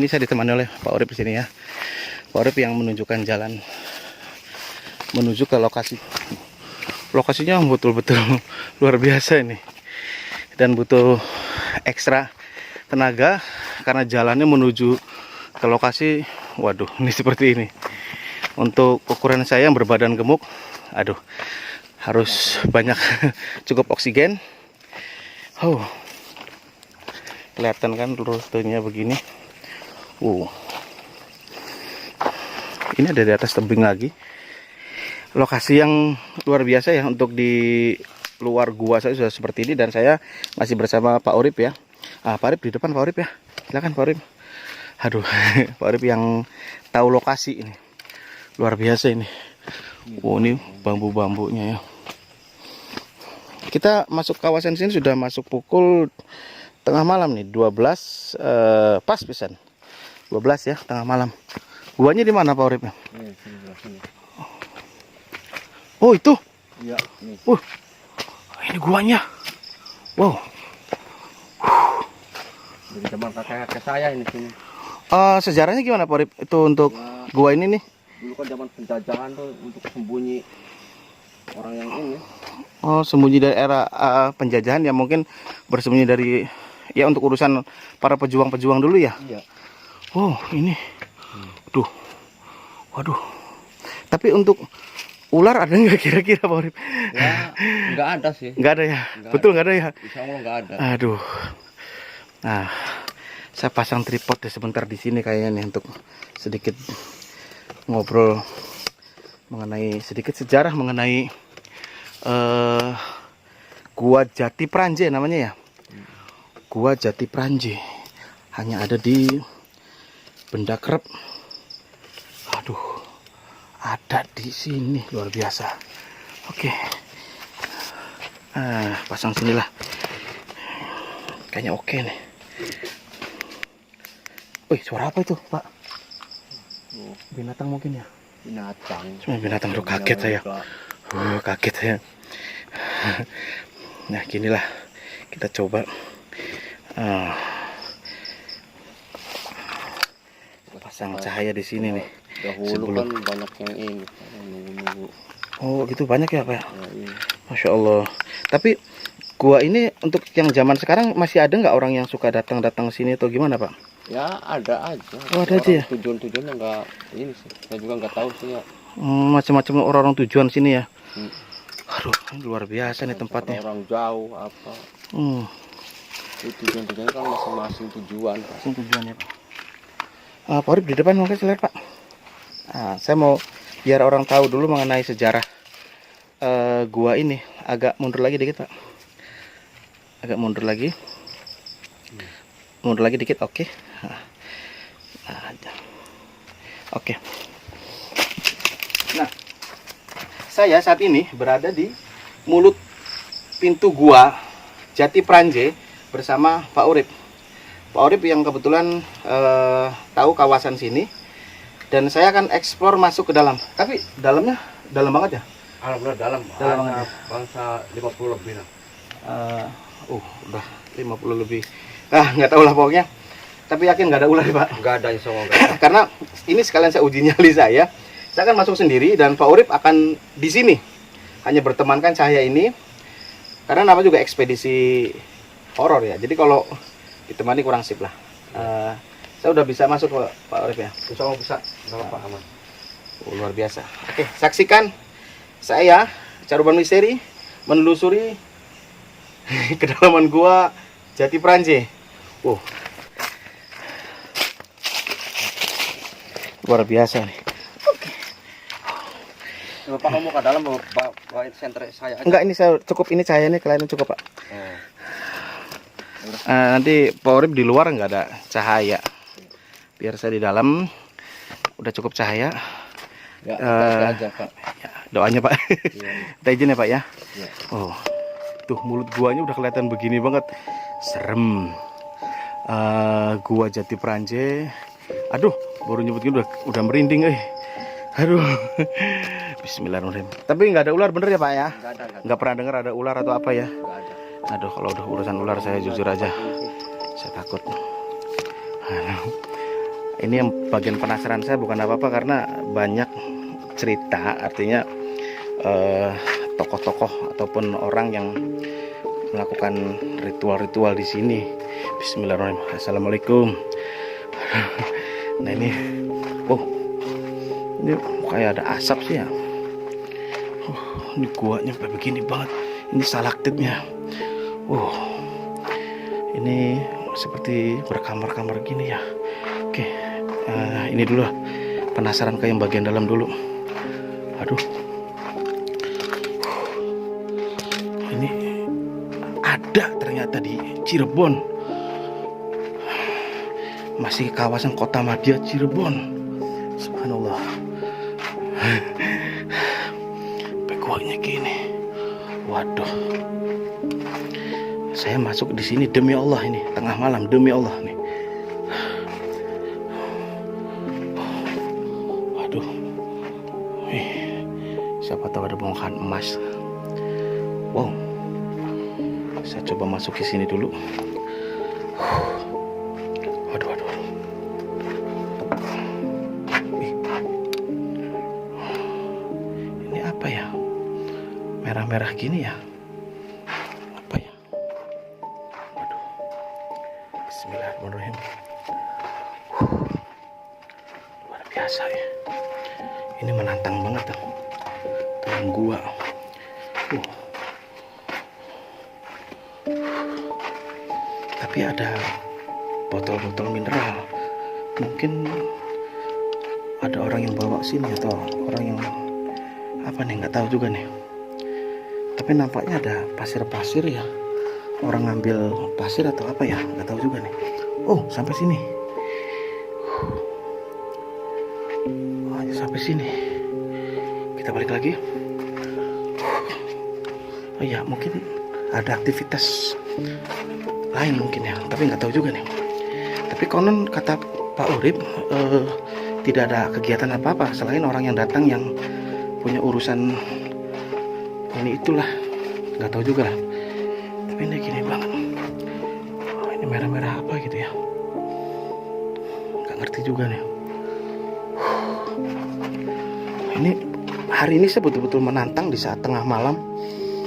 ini saya ditemani oleh Pak Urip di sini ya. Pak Urip yang menunjukkan jalan menuju ke lokasi. Lokasinya betul-betul luar biasa ini. Dan butuh ekstra tenaga karena jalannya menuju ke lokasi. Waduh, ini seperti ini. Untuk ukuran saya yang berbadan gemuk, aduh, harus banyak cukup oksigen. Kelihatan kan rutenya begini. Ini ada di atas tebing lagi. Lokasi yang luar biasa ya, untuk di luar gua saya sudah seperti ini, dan saya masih bersama Pak Urip ya. Pak Urip di depan, Pak Urip ya. Silakan Pak Urip. Aduh, Pak Urip yang tahu lokasi ini. Luar biasa ini. Ini bambu-bambunya ya. Kita masuk kawasan sini sudah masuk pukul tengah malam nih, 12 pas pisan. 12 ya, tengah malam. Guanya di mana Pak Urip? Oh, itu. Iya, nih. Ini guanya. Wow. Dari zaman kakek saya ini sini. Sejarahnya gimana Pak Urip? Itu untuk gua ini nih. Dulu kan zaman penjajahan tuh untuk sembunyi orang yang ini. Oh, sembunyi dari era penjajahan ya, mungkin bersembunyi dari ya untuk urusan para pejuang-pejuang dulu ya. Iya. Oh, ini. Waduh. Tapi untuk ular ada nggak kira-kira Pak Urip? Ya, nggak ada sih. Nggak ada ya. Nggak Betul ada. nggak ada ya. Insya Allah nggak ada. Aduh. Nah, saya pasang tripod ya sebentar di sini kayaknya nih, untuk sedikit ngobrol mengenai sedikit sejarah mengenai Gua Jati Pranje namanya ya. Gua Jati Pranje hanya ada di Benda Kerep. Aduh, ada di sini, luar biasa. Oke, pasang sinilah. Kayaknya oke nih. Wih, suara apa itu Pak? Binatang mungkin ya? Binatang. Cuma binatang, tuh kaget saya. Kaget saya. Nah, ginilah kita coba pasang cahaya di sini nih. Dahulu kan banyak yang ini, nunggu-nunggu. Oh, gitu banyak ya Pak? Ya, iya. Masya Allah. Tapi gua ini untuk yang zaman sekarang masih ada nggak orang yang suka datang-datang sini atau gimana Pak? Ya ada aja. Oh, ada aja ya? Tujuan-tujuannya nggak ini sih. Saya juga nggak tahu sih ya. Macam-macam orang-orang tujuan sini ya. Hmm. Aduh, ini luar biasa nih tempatnya. Orang jauh apa. Itu tujuan-tujuannya kan masing-masing tujuan. Masing tujuannya Pak. Pak Urip di depan mungkin silakan Pak. Saya mau biar orang tahu dulu mengenai sejarah gua ini. Agak mundur lagi dikit Pak. Agak mundur lagi. Mundur lagi dikit, oke. Oke. Nah, saya saat ini berada di mulut pintu gua Jati Pranje bersama Pak Urip. Pak Urip yang kebetulan tahu kawasan sini, dan saya akan eksplor masuk ke dalam. Tapi dalamnya dalam banget ya? Alhamdulillah dalam. Dalam banget. Bangsa 50 lebih lah. Udah 50 lebih. Nggak tahu lah pokoknya. Tapi yakin nggak ada ular Pak? Nggak ada, insya Allah nggak ada. Karena ini sekalian saya uji nyali saya. Saya akan masuk sendiri dan Pak Urip akan di sini. Hanya bertemankan cahaya ini. Karena nama juga ekspedisi horor ya. Jadi kalau ditemani kurang sip lah. Saya udah bisa masuk Pak Urip ya. Insya Allah bisa. Nggak apa aman. Luar biasa. Oke, saksikan saya Caruban Misteri menelusuri kedalaman gua Jati Pranje. Luar biasa nih. Bapak kamu ke dalam bawa senter saya aja. Enggak, ini saya cukup, ini cahayanya kelihatan cukup Pak. Nanti Pak Urip di luar nggak ada cahaya. Biar saya di dalam udah cukup cahaya. Ya, aja Pak. Ya, doanya Pak. Iya. Kita izin ya Pak ya. Iya. Tuh mulut guanya udah kelihatan begini banget. Serem. Gua Jati Pranje. Aduh, baru nyebutnya udah merinding Aduh. Bismillahirrahmanirrahim. Tapi nggak ada ular bener ya Pak ya? Nggak ada. Nggak pernah dengar ada ular atau apa ya? Nggak ada. Aduh, kalau udah urusan ular saya jujur aja, saya takut. Ini yang bagian penasaran saya bukan apa-apa, karena banyak cerita, artinya tokoh-tokoh ataupun orang yang melakukan ritual-ritual di sini. Bismillahirrahmanirrahim. Assalamualaikum. Nah ini, oh, ini kayak ada asap sih ya. Ini guanya kayak begini banget. Ini stalaktitnya. Ini seperti berkamar-kamar gini ya. Oke, ini dulu. Penasaran ke yang bagian dalam dulu. Aduh, ini ada ternyata di Cirebon, masih kawasan Kota Madia Cirebon. Subhanallah. Begonya gini. Waduh. Saya masuk di sini demi Allah, ini tengah malam demi Allah nih. Waduh. Siapa tahu ada bongkahan emas. Wow. Saya coba masuk ke sini dulu. Waduh. Ini apa ya? Merah-merah gini ya. Apa ya? Waduh. Bismillahirrahmanirrahim. Luar biasa ya. Ini menantang banget tuh. Dalam gua. Tapi ada botol-botol mineral. Mungkin ada orang yang bawa sini atau orang yang apa nih, nggak tahu juga nih. Tapi nampaknya ada pasir-pasir ya. Orang ngambil pasir atau apa ya, nggak tahu juga nih. Oh, sampai sini. Sampai sini. Kita balik lagi. Oh ya, mungkin ada aktivitas lain mungkin ya, tapi nggak tahu juga nih. Tapi konon kata Pak Urip, tidak ada kegiatan apa-apa selain orang yang datang yang punya urusan ini itulah, nggak tahu juga lah. Tapi ini gini banget. Oh, ini merah-merah apa gitu ya, nggak ngerti juga nih. Ini hari ini saya betul-betul menantang di saat tengah malam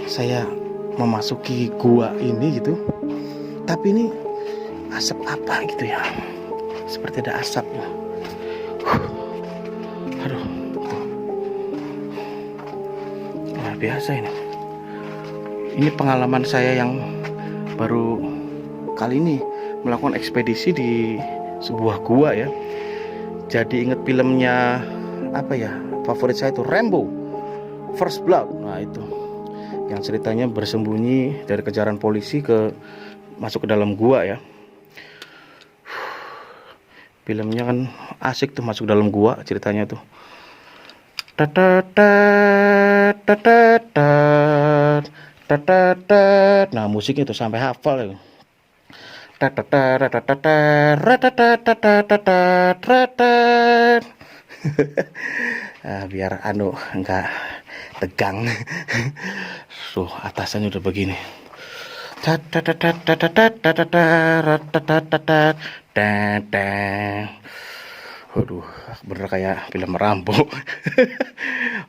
saya memasuki gua ini gitu. Tapi ini asap apa gitu ya, seperti ada asapnya. Aduh, luar biasa ini. Ini pengalaman saya yang baru kali ini melakukan ekspedisi di sebuah gua ya. Jadi inget filmnya apa ya, favorit saya itu Rambo First Blood. Nah itu yang ceritanya bersembunyi dari kejaran polisi masuk ke dalam gua ya. Filmnya kan asik tuh, masuk dalam gua ceritanya tuh. Nah musiknya tuh sampai hafal ya. Biar enggak tegang. Tuh atasannya udah begini. Waduh, bener kayak film Rambo.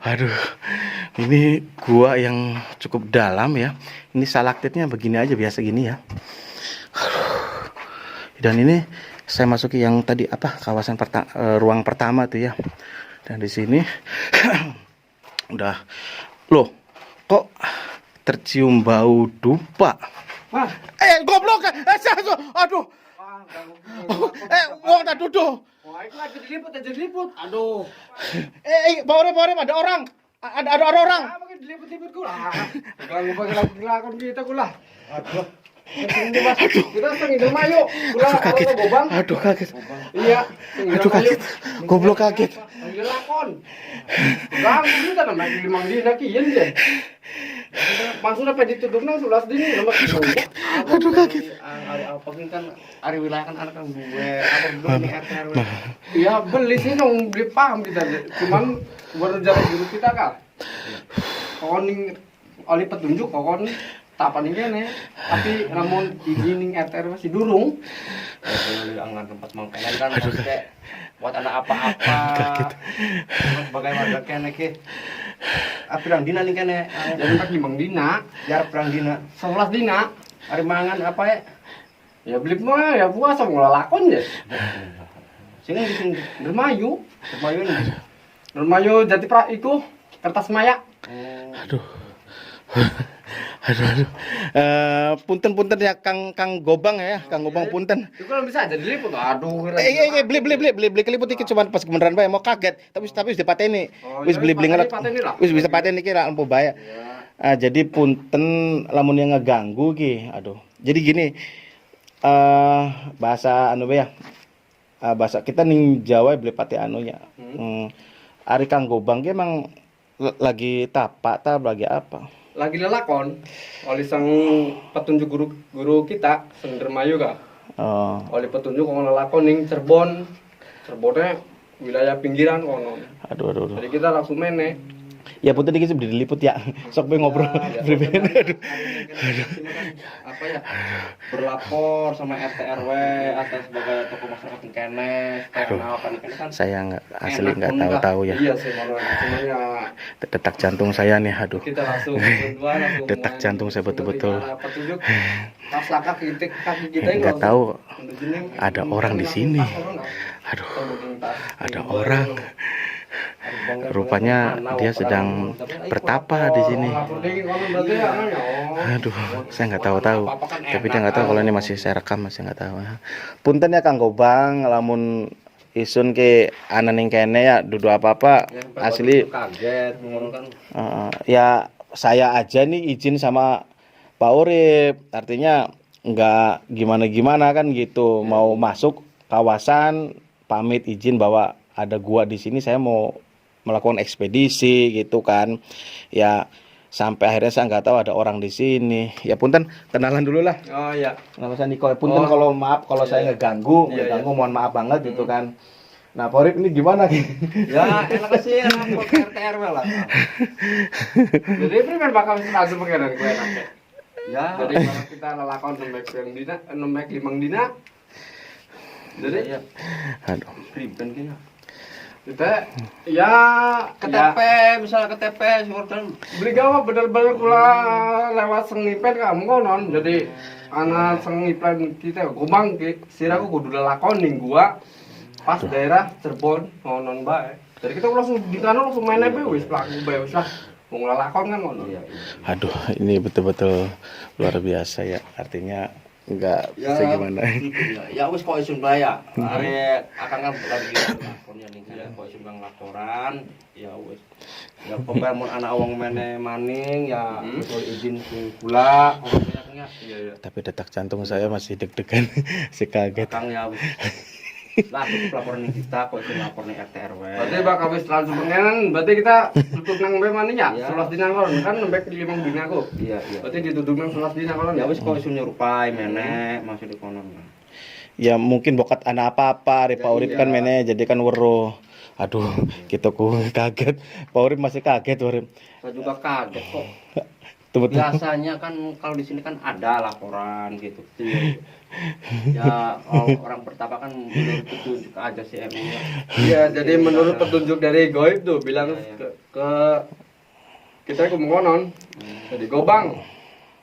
Aduh, ini gua yang cukup dalam ya. Ini stalaktitnya begini aja, biasa gini ya. Dan ini saya masuki yang tadi apa, kawasan ruang pertama tuh ya. Dan di sini udah, loh, kok tercium bau dupa? Goblok! Aduh! Wong tak duduk. Wah, itu lagi diliput. Aduh. Bawa ada orang. Ada orang. Mungkin diliput lah. Ganggu pakai lagi kita kula. Aduh. Kita sengidung mayu. Aduh kaget. Iya. Aduh kaget. Goblok kaget. Panggil lakon. Ganggu kita namanya limang dina kian deh. Maksudnya pada ditutup nang 11 dini nama kaget. Aduh kaget. Apa kan ari wilayah kan anak kan gue apa belum nih RT RW. Iya beli sih dong, beli paham kita. Cuman baru jalan dulu kita kan. Koning oli petunjuk kon tapan ini nih. Tapi namun izin RT RW masih durung. Beli anggar tempat mangkanan kan maksudnya buat anak apa-apa. Sebagai warga kene ki. Pirang dina nih kene. Jadi pak 5 dina, jar pirang dina. 11 dina. Ari mangan apa ya? Ya beli mah ya puasa ngolah lakon ya. Sini di sini Dermayu. Dermayu Jati Pra itu kertas maya. Aduh. Aduh. Punten ya Kang Gobang ya, Kang Gobang punten. Itu kan bisa aja diliput. Aduh. Beli keliput iki cuman pas kebenaran bae mau kaget, tapi wis dipateni. Wis beli ngelak. Wis bisa pateni iki lah lampu bahaya. Jadi punten lamun yang ngeganggu ki. Aduh. Jadi gini bahasa anu ya. Bahasa kita ning Jawa beli pati anunya. Ari Kang Gobang ki emang lagi tapak lagi apa? Lagi lelakon oleh sang petunjuk guru kita Sendermayu kak. Oleh petunjuk kono lelakon ning Cirebon. Cirebonnya wilayah pinggiran kono. Aduh. Jadi kita langsung mene. Ya punten iki sebelum diliput ya. Sok pe ngobrol. Apa ya? Berlapor sama RT RW atas sebagai tokoh masyarakat kene. Kan saya asli nggak tahu ya. Iya sih cuman ya detak jantung saya nih, aduh. kita langsung berdua langsung detak jantung saya betul-betul. Pas langkah kaki kita Nggak tahu ada orang di sini. Aduh, ada orang. Rupanya dia sedang bertapa di sini. Aduh, saya nggak tahu. Tapi dia nggak tahu kalau ini masih saya rekam, masih nggak tahu. Punten ya Kang Gobang, lamun isun ke ananing kene ya dudu apa-apa asli. Kaget Ya saya aja nih izin sama Pak Urip, artinya nggak gimana-gimana kan gitu. Mau masuk kawasan, pamit izin bahwa ada gua di sini, saya mau melakukan ekspedisi gitu kan. Ya sampai akhirnya saya nggak tahu ada orang di sini. Ya punten, kenalan dulu lah. Oh iya. Nama saya Niko. Punten kalau maaf kalau saya ngeganggu, mohon maaf banget gitu kan. Nah, Pak Urip ini gimana gitu? Ya, enak sih enak buat RT RW lah. Jadi primer bakal langsung pengenan gue enak. Ya, jadi kalau kita lelakon nembek 5 dina. Jadi ya. Aduh. Priben kayaknya. Kita ya KTP misalnya KTP seorang beli gawa bener-bener kula lewat sengipen kamu konon. Jadi anak sengipen kita Gobang siraku kudu lelakon ning gua pas daerah Cirebon konon bae. Jadi kita langsung di kana langsung main aja wis laku bae wis lah. Wong lelakon kan konon. Aduh, ini betul-betul luar biasa ya. Artinya enggak bisa gimana. Ya wis kok isun bae ya. Are akan kan lagi lakonnya ning kok isun bang laporan. Ya wis. Ya pembangun anak wong mene maning ya wis izin kula. Iya. Tapi detak jantung saya masih deg-degan, si kaget. Kang ya wis. Lah laporan ning kita kok isun lapor ning RT RW. Berarti bakal wis langsung pengenan, berarti kita tutup nang mbe maning ya. 11 dina kon kan nembek 5 dina kok. Iya. Berarti ditutup nang 11 dina kon. Ya wis kok isun nyerupai menek maksud konon. Ya mungkin bokat anak apa-apa, Pak Urip kan mene jadi kan weruh. Aduh, kita kaget. Pak Urip masih kaget, Urip. Saya juga kaget kok. Betul. Biasanya kan kalau di sini kan ada laporan gitu. Ya orang bertapa kan menurut petunjuk aja sih emangnya. Iya, jadi menurut petunjuk dari goib tuh bilang ke kita kumonon. Jadi Gobang.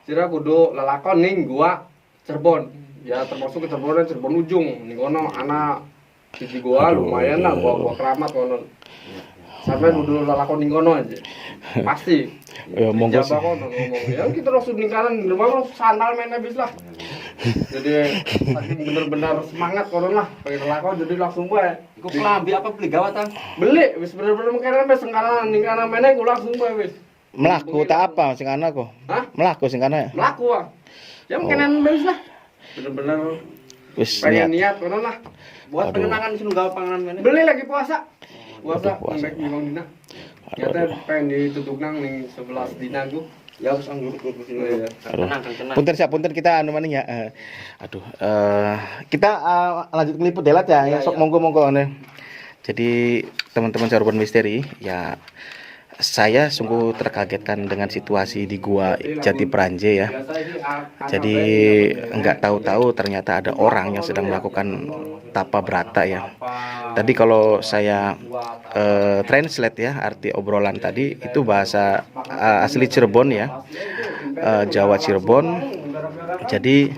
Sira kudu lelakon ning gua Cirebon. Ya termasuk ke Cirebon ujung. Ning kono anak cici gua lumayan lah gua keramat kono. Sampai kudu lelakon ning kono aja. Pasti. Ya monggo sih. Ngomong ya kita langsung ningkaran rumah sandal main habis lah. Jadi bener-bener semangat koron lah pengen lakon jadi langsung bae. Iku kelambi apa beli gawatan? Beli wis bener-bener mengkene wis sengkana ningkaran meneh ku langsung bae wis. Melaku tak apa sing kana kok. Hah? Melaku sing kana. Melaku ah. Ya mengkene wis lah. Bener-bener wis pengen niat koron lah. Buat pengenangan sing gawe panganan meneh. Beli lagi puasa. Puasa nembek 5 dina. Kita pengen ditutup nang ning 11 dina ku. Ya wis anggur sini. Tenang. Punten kita anu maning ya. Aduh, kita lanjut ngeliput delat ya. Sok monggo. Jadi teman-teman Cirebon Misteri ya Saya sungguh terkagetkan dengan situasi di Gua Jati Pranje ya. Jadi nggak tahu-tahu ternyata ada orang yang sedang melakukan tapa brata ya. Tadi kalau saya translate ya arti obrolan tadi itu bahasa asli Cirebon ya, Jawa Cirebon. Jadi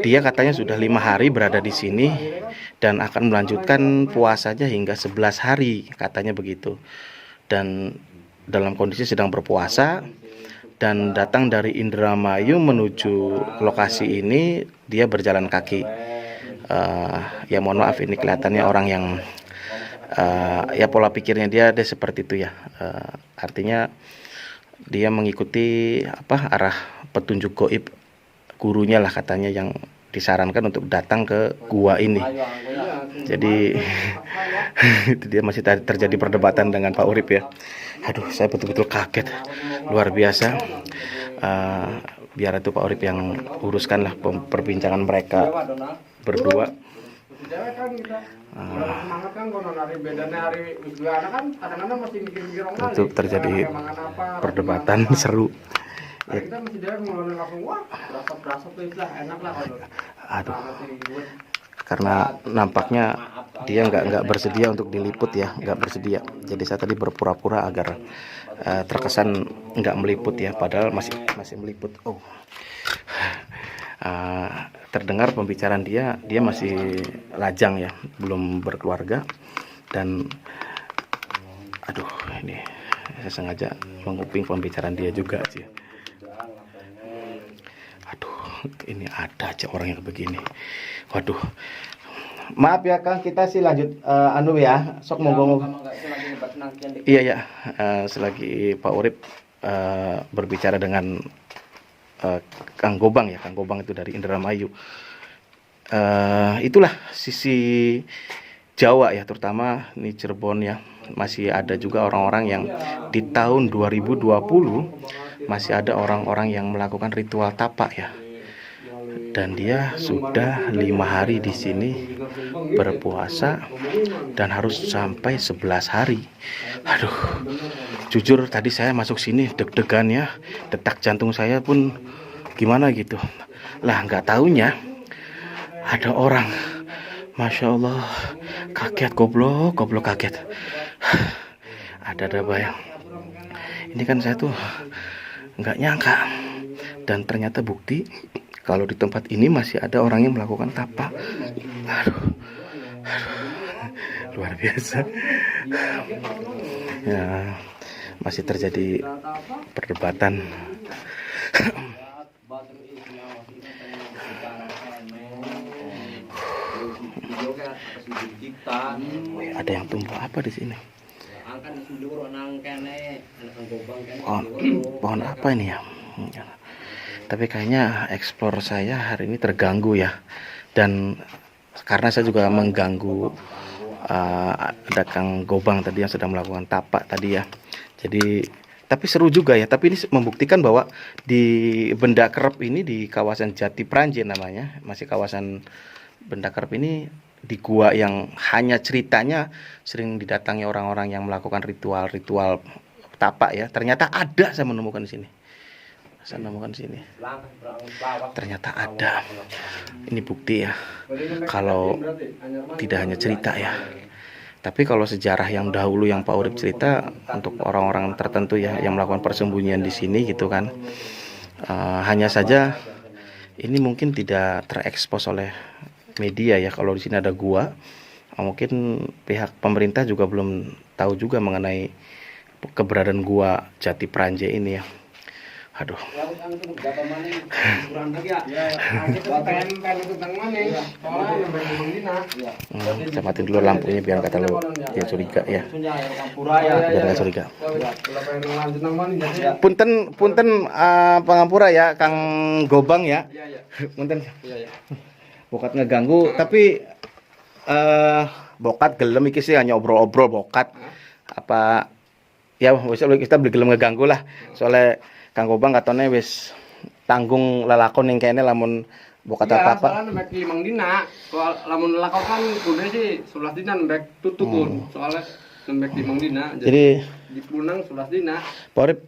dia katanya sudah 5 hari berada di sini dan akan melanjutkan puasanya hingga 11 hari katanya begitu. Dan dalam kondisi sedang berpuasa dan datang dari Indramayu menuju lokasi ini dia berjalan kaki. Ya mohon maaf ini kelihatannya orang yang ya pola pikirnya dia seperti itu ya. Artinya dia mengikuti arah petunjuk goib gurunya lah katanya yang disarankan untuk datang ke gua ini. Jadi itu dia masih terjadi perdebatan dengan Pak Urip ya. Aduh, saya betul-betul kaget, luar biasa. Biar itu Pak Urip yang uruskan lah perbincangan mereka berdua. Itu terjadi perdebatan seru. Aduh, karena nampaknya dia nggak bersedia untuk diliput ya, nggak bersedia. Jadi saya tadi berpura-pura agar terkesan nggak meliput ya, padahal masih meliput. Terdengar pembicaraan dia masih lajang ya, belum berkeluarga. Dan aduh, ini saya sengaja menguping pembicaraan dia juga sih. Aduh, ini ada aja orang yang begini. Waduh, maaf ya Kang, kita sih lanjut ya, sok monggo. Iya ya, selagi Pak Urip berbicara dengan Kang Gobang ya, Kang Gobang itu dari Indramayu. Itulah sisi Jawa ya, terutama di Cirebon ya. Masih ada juga orang-orang yang di tahun 2020 masih ada orang-orang yang melakukan ritual tapak ya. Dan dia sudah 5 hari di sini berpuasa dan harus sampai 11 hari. Aduh, jujur tadi saya masuk sini deg-degan ya, detak jantung saya pun gimana gitu. Lah nggak taunya ada orang, Masya Allah, kaget, goblok kaget. Ada bayang. Ini kan saya tuh nggak nyangka, dan ternyata bukti kalau di tempat ini masih ada orang yang melakukan tapak. Aduh, luar biasa. Ya, masih terjadi perdebatan. Ada yang tumbuh apa di sini? Pohon apa ini ya? Tapi kayaknya explore saya hari ini terganggu ya. Dan karena saya juga mengganggu ada Kang Gobang tadi yang sedang melakukan tapak tadi ya. Jadi tapi seru juga ya. Tapi ini membuktikan bahwa di Benda Kerep ini di kawasan Jati Pranje namanya, masih kawasan Benda Kerep ini, di gua yang hanya ceritanya sering didatangi orang-orang yang melakukan ritual-ritual tapak ya. Ternyata ada, saya menemukan di sini. Ternyata ada. Ini bukti ya. Kalau tidak hanya cerita ya. Tapi kalau sejarah yang dahulu yang Pak Urip cerita untuk orang-orang tertentu ya yang melakukan persembunyian di sini gitu kan. Hanya saja ini mungkin tidak terekspos oleh media ya. Kalau di sini ada gua, mungkin pihak pemerintah juga belum tahu juga mengenai keberadaan gua Jati Pranje ini ya. Aduh. Saya matiin dulu lampunya biar kata lo dia curiga ya. Biar nggak curiga. Punten Pangapura ya, Kang Gobang ya. Punten. Bokat ngeganggu, tapi bokat gelem iki sih hanya obrol-obrol bokat. Apa ya kita beli gelem ngeganggu lah. Soalnya Kang Gobang katanya wis tanggung lelakon yang kayaknya lamun bokat apa-apa. Soalnya mek 5 dina. Soal lamun lelakon kan kudu sih 11 dina mek tutupun. Soalnya Sampai di Mang Dina. Jadi di Punang Sulas Dina. Pak Urip,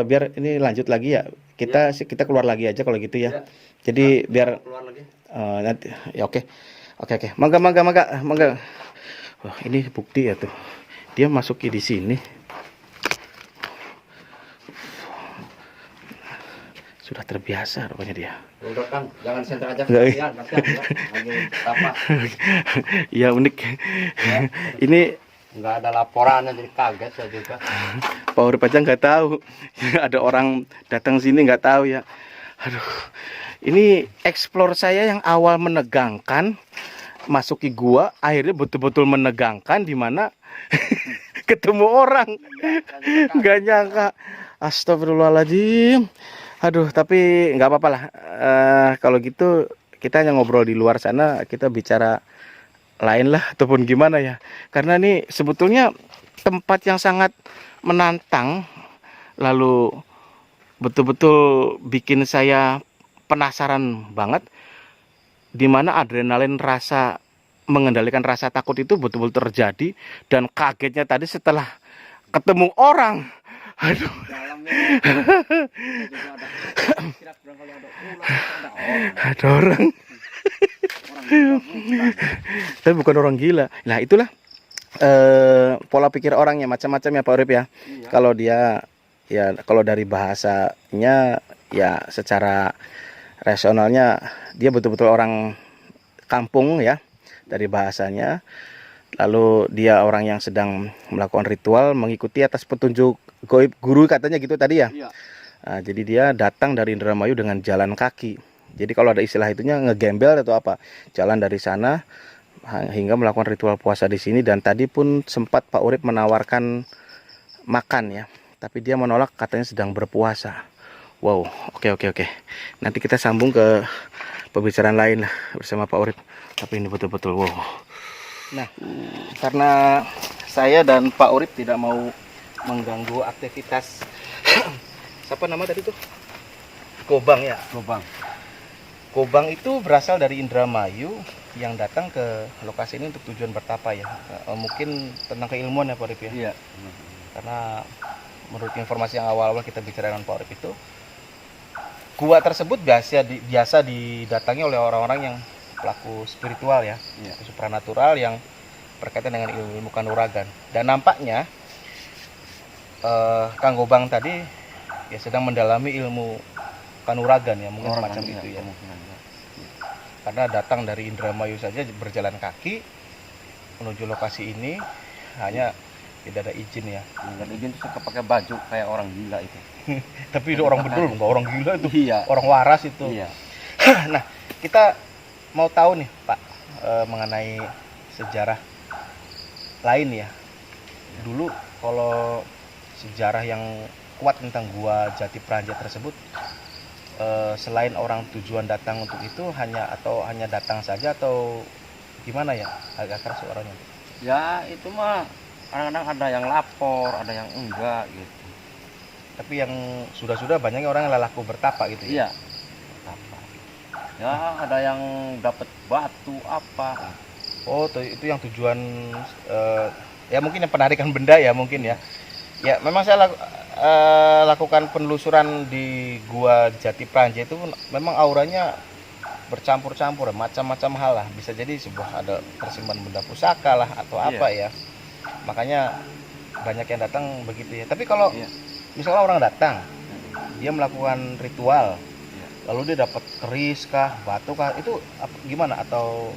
biar ini lanjut lagi ya. Kita keluar lagi aja kalau gitu ya. Ya. Jadi biar Keluar lagi. nanti ya oke. Oke. Mangga. Wah, ini bukti ya tuh. Dia masuki di sini. Sudah terbiasa rupanya dia. Udah kan, jangan senter aja. Enggak, Ya, nanti lagi apa? Ya unik. Ini Enggak ada laporannya jadi kaget saya juga. Pak Urip aja nggak tahu. Ada orang datang sini nggak tahu ya. Aduh. Ini explore saya yang awal menegangkan, masuki gua, akhirnya betul-betul menegangkan di mana ketemu orang. Nggak nyangka. Astagfirullahaladzim. Aduh, tapi nggak apa-apa lah. Kalau gitu kita hanya ngobrol di luar sana, kita bicara lain lah ataupun gimana ya. Karena ini sebetulnya tempat yang sangat menantang, lalu betul-betul bikin saya penasaran banget, dimana adrenalin rasa mengendalikan rasa takut itu betul-betul terjadi, dan kagetnya tadi setelah ketemu orang. Aduh. Ada orang. Tapi bukan orang gila. Nah itulah pola pikir orangnya macam-macam ya Pak Urip ya. Iya. Kalau dia ya kalau dari bahasanya ya secara rasionalnya dia betul-betul orang kampung ya dari bahasanya. Lalu dia orang yang sedang melakukan ritual mengikuti atas petunjuk goib guru katanya gitu tadi ya. Iya. Nah, jadi dia datang dari Indramayu dengan jalan kaki. Jadi kalau ada istilah itunya ngegembel atau apa, jalan dari sana hingga melakukan ritual puasa di sini. Dan tadi pun sempat Pak Urip menawarkan makan ya, tapi dia menolak katanya sedang berpuasa. Wow, oke. Nanti kita sambung ke pembicaraan lain lah bersama Pak Urip. Tapi ini betul-betul wow. Nah, karena saya dan Pak Urip tidak mau mengganggu aktivitas siapa nama tadi tuh? Gobang ya? Gobang itu berasal dari Indramayu yang datang ke lokasi ini untuk tujuan bertapa ya. Mungkin tentang keilmuan ya Pak Urip ya? Iya. Karena menurut informasi yang awal-awal kita bicara dengan Pak Urip itu, gua tersebut biasa didatangi oleh orang-orang yang pelaku spiritual ya, supranatural yang berkaitan dengan ilmu kanuragan. Dan nampaknya Kang Gobang tadi ya sedang mendalami ilmu kanuragan ya, mungkin semacam itu ya. Karena datang dari Indramayu saja berjalan kaki menuju lokasi ini hanya tidak ada izin ya. Dan izin suka pakai baju kayak orang gila itu. Tapi itu orang betul, enggak orang gila itu. Iya. Orang waras itu. Iya. Nah, kita mau tahu nih Pak mengenai sejarah lain ya. Dulu kalau sejarah yang kuat tentang gua Jati Praja tersebut, selain orang tujuan datang untuk itu hanya datang saja atau gimana ya? Agak keras suaranya. Ya itu mah kadang-kadang ada yang lapor, ada yang enggak gitu. Tapi yang sudah banyak orang yang laku bertapa gitu ya. Iya. Apa? Ya ada yang dapat batu apa. Oh, itu yang tujuan ya mungkin yang penarikan benda ya mungkin ya. Ya, memang saya lakukan penelusuran di Gua Jati Praja itu memang auranya bercampur-campur, macam-macam hal lah. Bisa jadi sebuah ada tersimpan benda pusaka lah atau apa ya. Makanya banyak yang datang begitu ya. Tapi kalau misalnya orang datang, dia melakukan ritual, lalu dia dapat keris kah, batu kah, itu gimana? Atau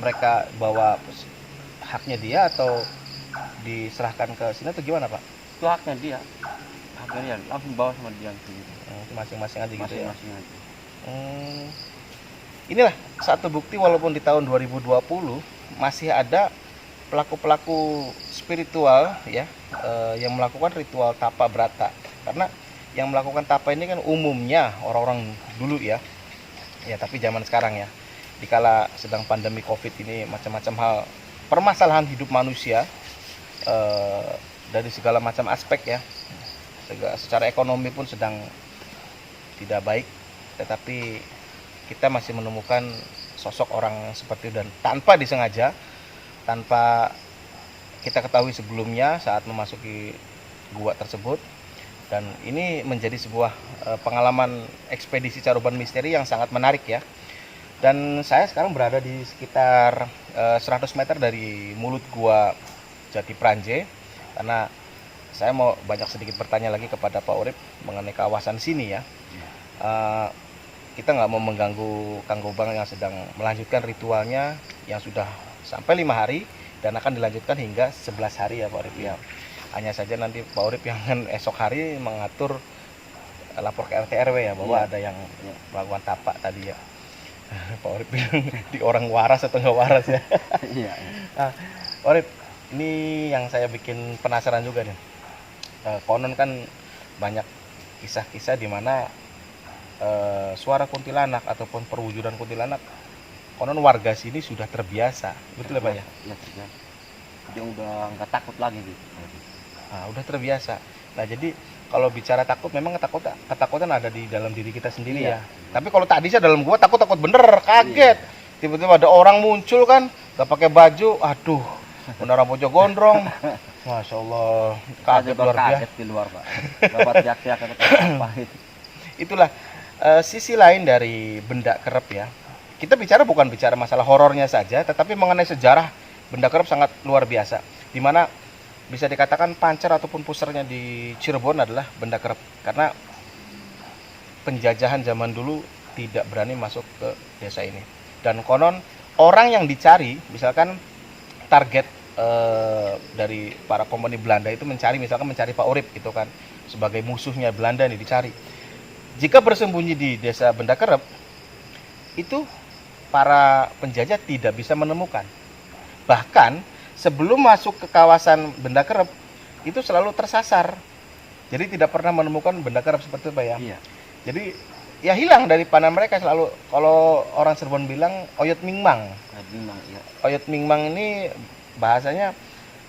mereka bawa haknya dia atau diserahkan ke sini atau gimana Pak? Itu haknya dia langsung bawa sama dia gitu. Masing-masing aja gitu ya. Masing-masing aja. Inilah satu bukti walaupun di tahun 2020 masih ada pelaku-pelaku spiritual ya yang melakukan ritual tapa brata. Karena yang melakukan tapa ini kan umumnya orang-orang dulu ya. Ya tapi zaman sekarang ya, dikala sedang pandemi Covid ini macam-macam hal permasalahan hidup manusia dari segala macam aspek ya, secara ekonomi pun sedang tidak baik, tetapi kita masih menemukan sosok orang seperti itu dan tanpa disengaja, tanpa kita ketahui sebelumnya saat memasuki gua tersebut. Dan ini menjadi sebuah pengalaman ekspedisi Caruban Misteri yang sangat menarik ya. Dan saya sekarang berada di sekitar 100 meter dari mulut gua Jati Pranje, karena saya mau banyak sedikit bertanya lagi kepada Pak Urip mengenai kawasan sini ya. Kita nggak mau mengganggu Kang Gobang yang sedang melanjutkan ritualnya yang sudah sampai 5 hari dan akan dilanjutkan hingga 11 hari ya Pak Urip ya. Hanya saja nanti Pak Urip yang esok hari mengatur lapor ke RT RW ya bahwa ada yang melakukan tapak tadi ya. Pak Urip bilang di orang waras atau nggak waras ya. Iya. Nah, Pak Urip, ini yang saya bikin penasaran juga nih. Konon kan banyak kisah-kisah di mana suara kuntilanak ataupun perwujudan kuntilanak, konon warga sini sudah terbiasa, betul ya Pak ya? Iya, sudah. Dia udah nggak takut lagi gitu. Nah, udah terbiasa. Nah, jadi kalau bicara takut, memang ketakutan ada di dalam diri kita sendiri ya. Tapi kalau tadi saya dalam gua takut bener, kaget. Tiba-tiba ada orang muncul kan, nggak pakai baju, aduh, menara pojok gondrong. Masya Allah, kaget luar biasa. Kaget di luar Pak. Dapat teriak-teriak apa itu. Itulah sisi lain dari benda kerep ya. Kita bukan bicara masalah horornya saja, tetapi mengenai sejarah benda kerep sangat luar biasa. Dimana bisa dikatakan pancar ataupun pusernya di Cirebon adalah benda kerep. Karena penjajahan zaman dulu tidak berani masuk ke desa ini. Dan konon orang yang dicari, misalkan target dari para kompeni Belanda itu mencari Pak Urip gitu kan, sebagai musuhnya Belanda nih dicari. Jika bersembunyi di desa Benda Kerep, itu para penjajah tidak bisa menemukan. Bahkan sebelum masuk ke kawasan Benda Kerep, itu selalu tersasar. Jadi tidak pernah menemukan benda kerep seperti itu Pak ya. Iya. Jadi ya hilang dari pandangan mereka selalu. Kalau orang Cirebon bilang oyot mingmang. Iya. Oyot mingmang ini bahasanya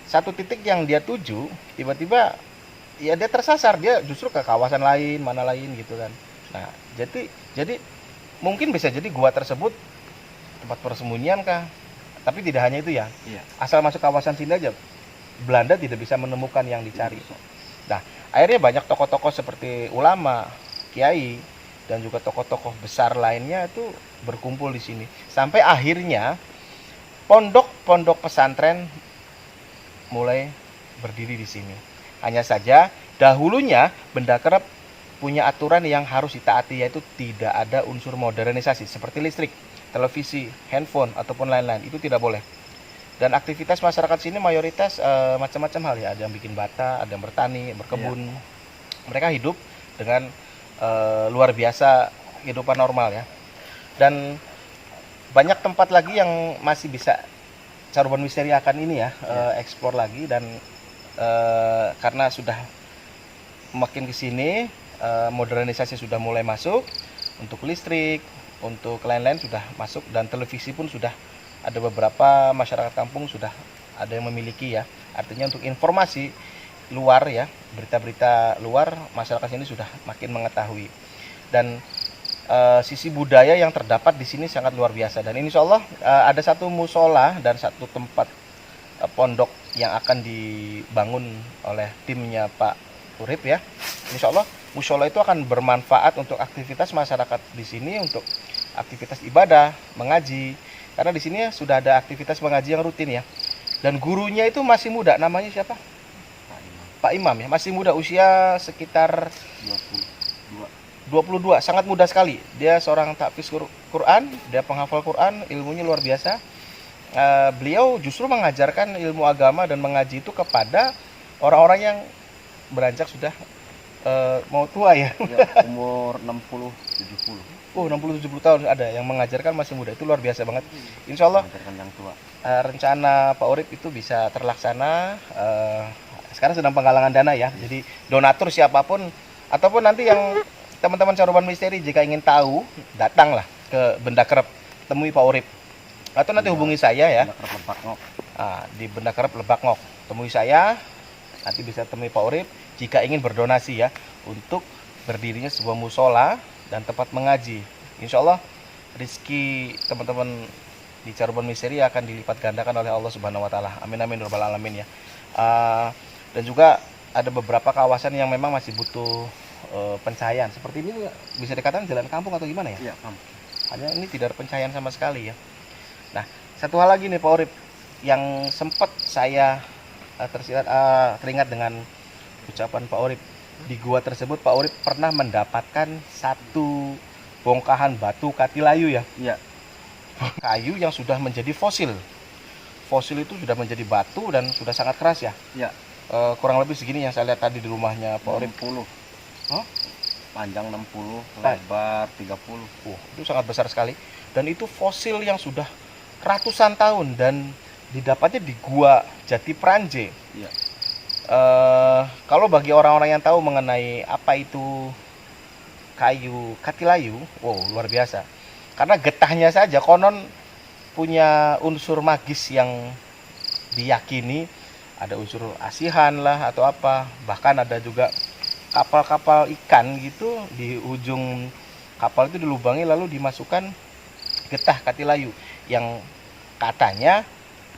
satu titik yang dia tuju, tiba-tiba ya dia tersasar, dia justru ke kawasan lain, mana lain gitu kan. Nah, jadi mungkin bisa jadi gua tersebut tempat persembunyian kah? Tapi tidak hanya itu ya. Iya. Asal masuk kawasan sini aja, Belanda tidak bisa menemukan yang dicari. Nah, akhirnya banyak tokoh-tokoh seperti ulama, kiai, dan juga tokoh-tokoh besar lainnya itu berkumpul di sini. Sampai akhirnya pondok-pondok pesantren mulai berdiri di sini. Hanya saja dahulunya Benda Kerep punya aturan yang harus ditaati, yaitu tidak ada unsur modernisasi seperti listrik, televisi, handphone ataupun lain-lain. Itu tidak boleh. Dan aktivitas masyarakat sini mayoritas macam-macam hal ya. Ada yang bikin bata, ada yang bertani, berkebun. Ya. Mereka hidup dengan luar biasa kehidupan normal ya. Dan banyak tempat lagi yang masih bisa Caruban Misteri akan ini ya, eksplor lagi. Dan karena sudah makin ke sini, modernisasi sudah mulai masuk untuk listrik, untuk lain-lain sudah masuk, dan televisi pun sudah ada beberapa masyarakat kampung sudah ada yang memiliki ya. Artinya untuk informasi luar ya, berita-berita luar, masyarakat sini sudah makin mengetahui. Dan sisi budaya yang terdapat di sini sangat luar biasa. Dan insya Allah ada satu musola dan satu tempat pondok yang akan dibangun oleh timnya Pak Urip ya. Insya Allah musola itu akan bermanfaat untuk aktivitas masyarakat di sini, untuk aktivitas ibadah, mengaji. Karena di sini sudah ada aktivitas mengaji yang rutin ya. Dan gurunya itu masih muda, namanya siapa? Pak Imam ya, masih muda, usia sekitar 22, sangat muda sekali. Dia seorang tahfiz Quran, dia penghafal Quran, ilmunya luar biasa. Beliau justru mengajarkan ilmu agama dan mengaji itu kepada orang-orang yang beranjak sudah mau tua ya. Umur 60-70. Oh, 60-70 tahun ada yang mengajarkan masih muda, itu luar biasa banget. Insya Allah yang tua. Rencana Pak Urip itu bisa terlaksana. Sekarang sedang penggalangan dana ya. Jadi donatur siapapun ataupun nanti yang teman-teman Caruban Misteri jika ingin tahu, datanglah ke Benda Kerep, temui Pak Urip. Atau nanti hubungi saya ya. Di Benda Kerep Lebak Ngok. Temui saya, nanti bisa temui Pak Urip jika ingin berdonasi ya untuk berdirinya sebuah musola dan tempat mengaji. Insya Allah rezeki teman-teman di Caruban Misteri akan dilipat gandakan oleh Allah Subhanahu wa taala. Amin amin ya rabbal alamin ya. Dan juga ada beberapa kawasan yang memang masih butuh pencahayaan. Seperti ini bisa dikatakan jalan kampung atau gimana ya? Iya, kampung. Hanya ini tidak ada pencahayaan sama sekali ya. Nah, satu hal lagi nih Pak Urip yang sempat saya teringat dengan ucapan Pak Urip. Di gua tersebut Pak Urip pernah mendapatkan satu bongkahan batu katilayu ya. Iya. Kayu yang sudah menjadi fosil. Fosil itu sudah menjadi batu dan sudah sangat keras ya. Iya. Kurang lebih segini yang saya lihat tadi di rumahnya Pak Urip. 60. Hah? Panjang 60, lebar 30. Itu sangat besar sekali. Dan itu fosil yang sudah ratusan tahun dan didapatnya di gua Jati Pranje. Iya. Kalau bagi orang-orang yang tahu mengenai apa itu kayu katilayu, wow luar biasa. Karena getahnya saja konon punya unsur magis yang diyakini ada unsur asihan lah atau apa. Bahkan ada juga kapal-kapal ikan gitu di ujung kapal itu dilubangi lalu dimasukkan getah katilayu yang katanya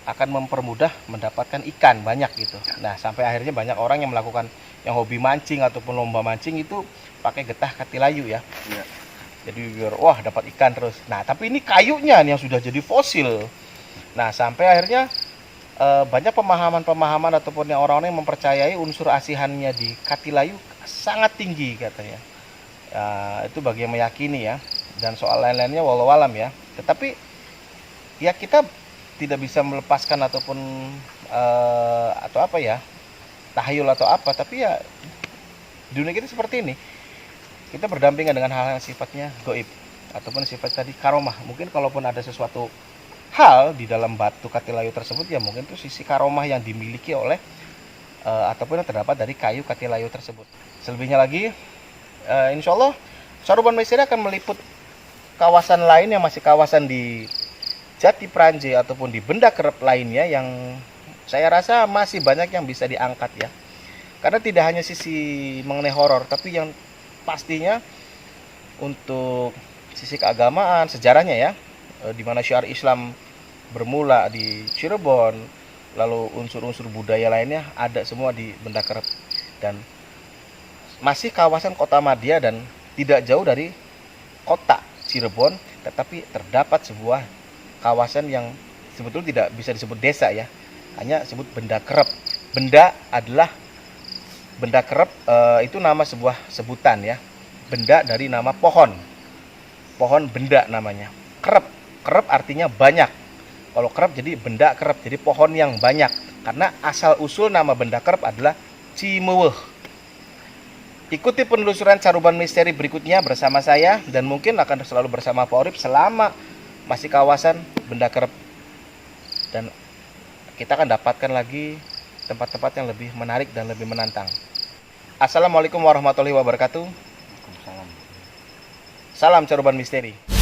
akan mempermudah mendapatkan ikan banyak gitu. Nah, sampai akhirnya banyak orang yang melakukan yang hobi mancing ataupun lomba mancing itu pakai getah katilayu ya. Iya. Jadi biar wah dapat ikan terus. Nah, tapi ini kayunya yang sudah jadi fosil. Nah, sampai akhirnya banyak pemahaman-pemahaman ataupun yang orang-orang yang mempercayai unsur asihannya di katilayu sangat tinggi katanya. Itu bagi yang meyakini ya. Dan soal lain-lainnya walau alam ya. Tetapi ya kita tidak bisa melepaskan ataupun atau apa ya tahayul atau apa, tapi ya dunia kita seperti ini, kita berdampingan dengan hal yang sifatnya goib ataupun sifat tadi karomah. Mungkin kalaupun ada sesuatu hal di dalam batu katilayu tersebut ya mungkin itu sisi karomah yang dimiliki oleh ataupun yang terdapat dari kayu katilayu tersebut. Selebihnya lagi insya Allah Caruban Misteri akan meliput kawasan lain yang masih kawasan di Jati Pranje ataupun di benda kerep lainnya yang saya rasa masih banyak yang bisa diangkat ya. Karena tidak hanya sisi mengenai horor, tapi yang pastinya untuk sisi keagamaan, sejarahnya ya, di mana syiar Islam bermula di Cirebon, lalu unsur-unsur budaya lainnya ada semua di benda kerep dan masih kawasan Kota Madia dan tidak jauh dari kota Cirebon, tetapi terdapat sebuah kawasan yang sebetulnya tidak bisa disebut desa ya, hanya disebut benda kerep. Benda adalah benda kerep itu nama sebuah sebutan ya. Benda dari nama pohon. Pohon benda namanya. Kerep. Kerep artinya banyak. Kalau kerep jadi benda kerep, jadi pohon yang banyak. Karena asal usul nama benda kerep adalah Cimeweh. Ikuti penelusuran Caruban Misteri berikutnya bersama saya dan mungkin akan selalu bersama Pak Urip selama masih kawasan benda kerep. Dan kita akan dapatkan lagi tempat-tempat yang lebih menarik dan lebih menantang. Assalamualaikum warahmatullahi wabarakatuh. Waalaikumsalam. Salam Caruban Misteri.